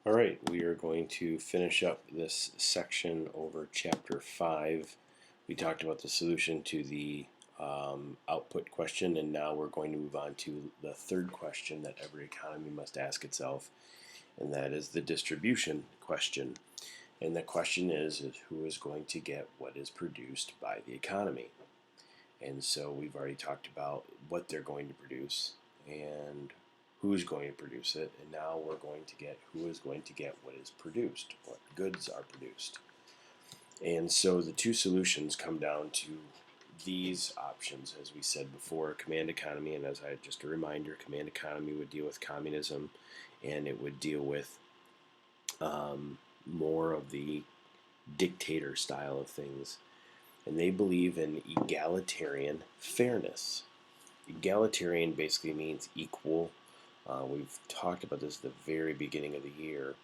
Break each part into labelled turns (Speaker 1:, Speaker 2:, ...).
Speaker 1: All right, we are going to finish up this section over chapter 5. We talked about the solution to the output question, and now we're going to move on to the third question that every economy must ask itself, and that is the distribution question. And the question is who is going to get what is produced by the economy? And so we've already talked about what they're going to produce and who's going to produce it, and now we're going to get who is going to get what is produced, what goods are produced. And so the two solutions come down to these options, as we said before: command economy, and as I just a reminder, command economy would deal with communism, and it would deal with more of the dictator style of things. And they believe in egalitarian fairness. Egalitarian basically means equal. We've talked about this at the very beginning of the year.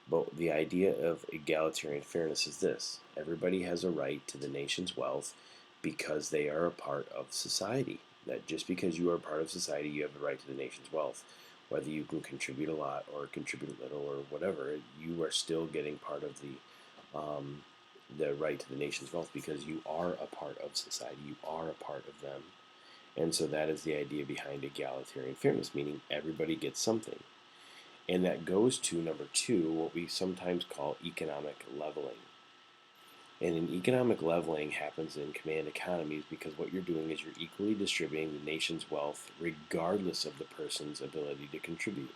Speaker 1: But the idea of egalitarian fairness is this: everybody has a right to the nation's wealth because they are a part of society. That just because you are a part of society, you have the right to the nation's wealth. Whether you can contribute a lot or contribute little or whatever, you are still getting part of the right to the nation's wealth because you are a part of society. You are a part of them. And so that is the idea behind egalitarian fairness, meaning everybody gets something. And that goes to number two, what we sometimes call economic leveling. And an economic leveling happens in command economies because what you're doing is you're equally distributing the nation's wealth regardless of the person's ability to contribute.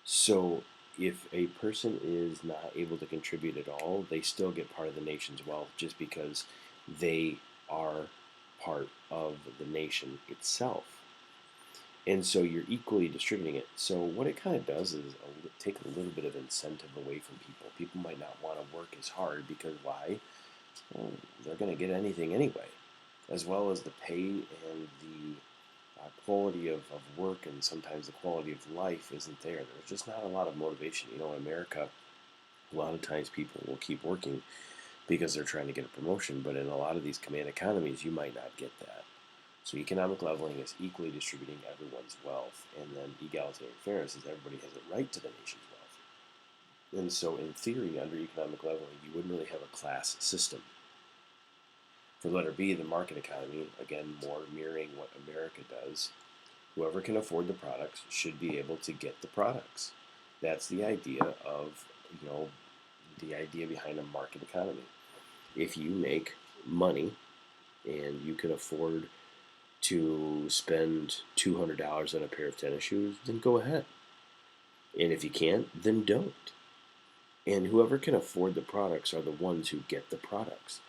Speaker 1: So if a person is not able to contribute at all, they still get part of the nation's wealth just because they are part of the nation itself. And so you're equally distributing it. So what it kind of does is take a little bit of incentive away from people. People might not want to work as hard because why? Well, they're going to get anything anyway, as well as the pay and the quality of work, and sometimes the quality of life isn't there. There's just not a lot of motivation. In America, a lot of times people will keep working because they're trying to get a promotion, but in a lot of these command economies, you might not get that. So economic leveling is equally distributing everyone's wealth, and then egalitarian fairness is everybody has a right to the nation's wealth. And so in theory, under economic leveling, you wouldn't really have a class system. For letter B, the market economy, again, more mirroring what America does, whoever can afford the products should be able to get the products. That's the idea of, the idea behind a market economy. If you make money and you can afford to spend $200 on a pair of tennis shoes, then go ahead. And if you can't, then don't. And whoever can afford the products are the ones who get the products.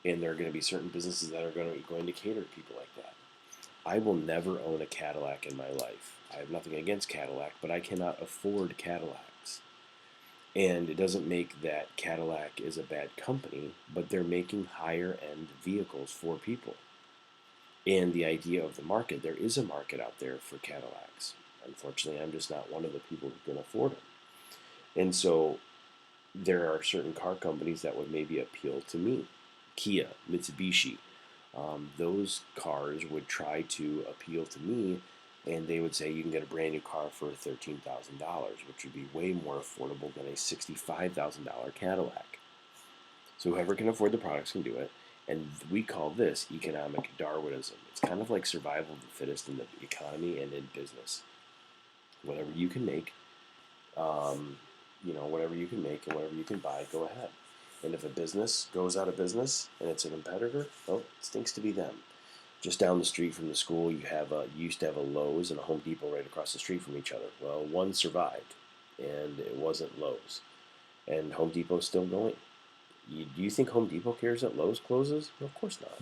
Speaker 1: And there are going to be certain businesses that are going to cater to people like that. I will never own a Cadillac in my life. I have nothing against Cadillac, but I cannot afford Cadillacs. And it doesn't make that Cadillac is a bad company, but they're making higher end vehicles for people. And the idea of the market, there is a market out there for Cadillacs. Unfortunately, I'm just not one of the people who can afford them. And so there are certain car companies that would maybe appeal to me. Kia, Mitsubishi, those cars would try to appeal to me, and they would say you can get a brand new car for $13,000, which would be way more affordable than a $65,000 Cadillac. So whoever can afford the products can do it, and we call this economic Darwinism. It's kind of like survival of the fittest in the economy and in business. Whatever you can make, whatever you can make and whatever you can buy, go ahead. And if a business goes out of business and it's a competitor, well, it stinks to be them. Just down the street from the school, you used to have a Lowe's and a Home Depot right across the street from each other. Well, one survived, and it wasn't Lowe's, and Home Depot's still going. Do you think Home Depot cares that Lowe's closes? Well, of course not.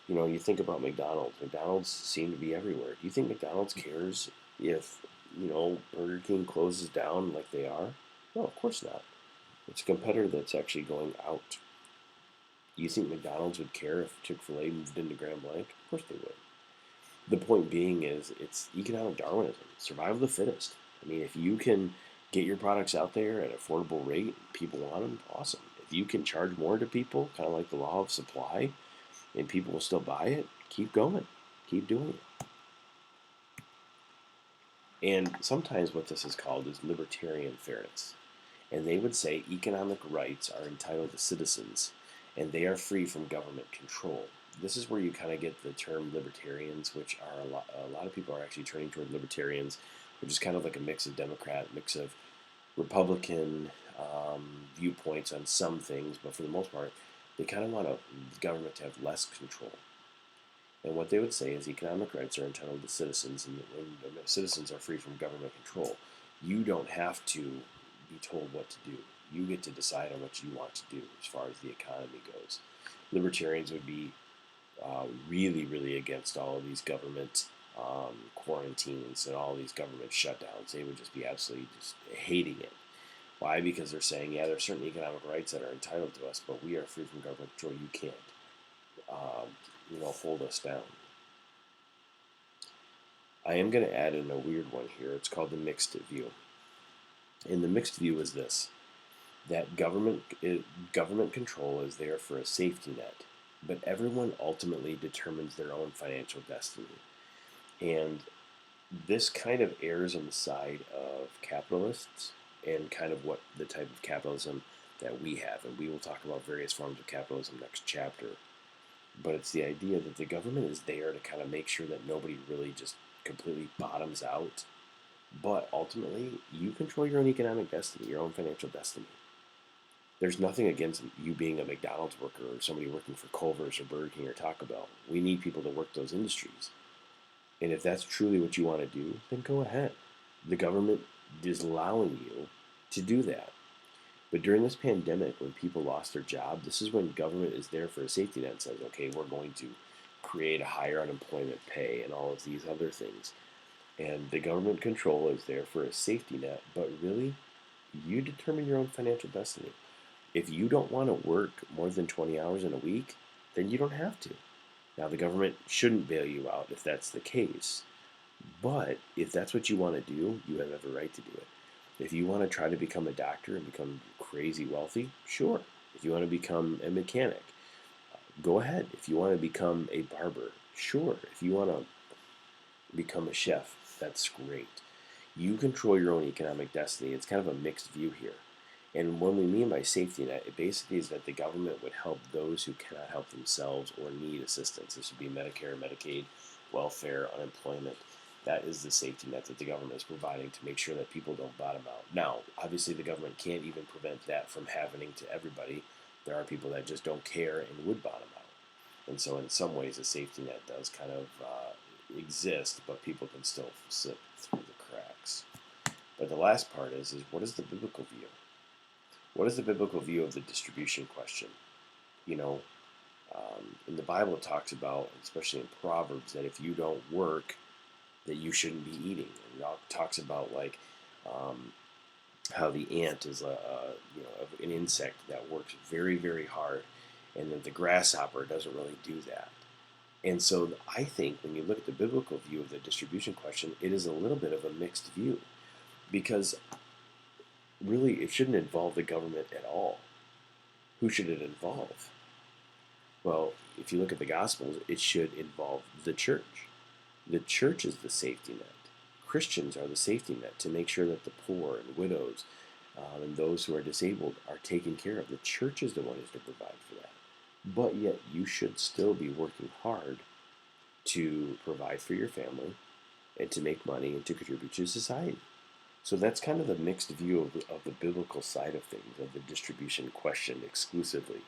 Speaker 1: You think about McDonald's. McDonald's seem to be everywhere. Do you think McDonald's cares if Burger King closes down like they are? No, of course not. It's a competitor that's actually going out. Do you think McDonald's would care if Chick-fil-A moved into Grand Blanc? Of course they would. The point being is it's economic Darwinism, survival of the fittest. I mean, if you can get your products out there at an affordable rate, people want them, awesome. If you can charge more to people, kind of like the law of supply, and people will still buy it, keep going. Keep doing it. And sometimes what this is called is libertarian fairness. And they would say economic rights are entitled to citizens and they are free from government control. This is where you kind of get the term libertarians, which are a lot of people are actually turning toward libertarians, which is kind of like a mix of Democrat, mix of Republican viewpoints on some things, but for the most part, they kind of want the government to have less control. And what they would say is economic rights are entitled to citizens, and when citizens are free from government control, you don't have to be told what to do. You get to decide on what you want to do as far as the economy goes. Libertarians would be really, really against all of these government quarantines and all these government shutdowns. They would just be absolutely just hating it. Why? Because they're saying, yeah, there's certain economic rights that are entitled to us, but we are free from government control. You can't, hold us down. I am going to add in a weird one here. It's called the mixed view. And the mixed view is this: that government control is there for a safety net, but everyone ultimately determines their own financial destiny. And this kind of errs on the side of capitalists and kind of what the type of capitalism that we have. And we will talk about various forms of capitalism next chapter. But it's the idea that the government is there to kind of make sure that nobody really just completely bottoms out. But ultimately, you control your own economic destiny, your own financial destiny. There's nothing against you being a McDonald's worker or somebody working for Culver's or Burger King or Taco Bell. We need people to work those industries. And if that's truly what you want to do, then go ahead. The government is allowing you to do that. But during this pandemic, when people lost their job, this is when government is there for a safety net and says, okay, we're going to create a higher unemployment pay and all of these other things. And the government control is there for a safety net, but really, you determine your own financial destiny. If you don't want to work more than 20 hours in a week, then you don't have to. Now, the government shouldn't bail you out if that's the case. But if that's what you want to do, you have every right to do it. If you want to try to become a doctor and become crazy wealthy, sure. If you want to become a mechanic, go ahead. If you want to become a barber, sure. If you want to become a chef, that's great. You control your own economic destiny. It's kind of a mixed view here. And what we mean by safety net, it basically is that the government would help those who cannot help themselves or need assistance. This would be Medicare, Medicaid, welfare, unemployment. That is the safety net that the government is providing to make sure that people don't bottom out. Now, obviously, the government can't even prevent that from happening to everybody. There are people that just don't care and would bottom out. And so, in some ways, a safety net does kind of exist, but people can still slip through the cracks. But the last part is what is the biblical view? What is the biblical view of the distribution question? You know, in the Bible it talks about, especially in Proverbs, that if you don't work, that you shouldn't be eating. And it talks about how the ant is an insect that works very, very hard, and that the grasshopper doesn't really do that. And so I think when you look at the biblical view of the distribution question, it is a little bit of a mixed view, because really it shouldn't involve the government at all. Who should it involve? Well, if you look at the Gospels, it should involve the church. The church is the safety net. Christians are the safety net to make sure that the poor and widows and those who are disabled are taken care of. The church is the one who's to provide for that. But yet you should still be working hard to provide for your family and to make money and to contribute to society. So that's kind of the mixed view of the biblical side of things, of the distribution question exclusively,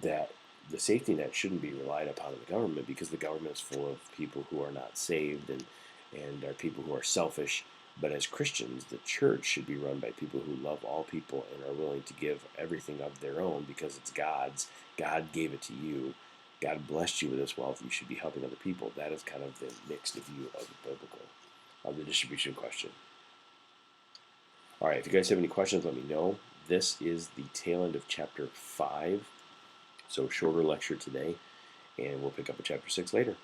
Speaker 1: that the safety net shouldn't be relied upon in the government, because the government is full of people who are not saved and are people who are selfish. But as Christians, the church should be run by people who love all people and are willing to give everything of their own because it's God's. God gave it to you. God blessed you with this wealth. You should be helping other people. That is kind of the mixed view of the biblical, of the distribution question. All right, if you guys have any questions, let me know. This is the tail end of chapter 5, so shorter lecture today, and we'll pick up at chapter 6 later.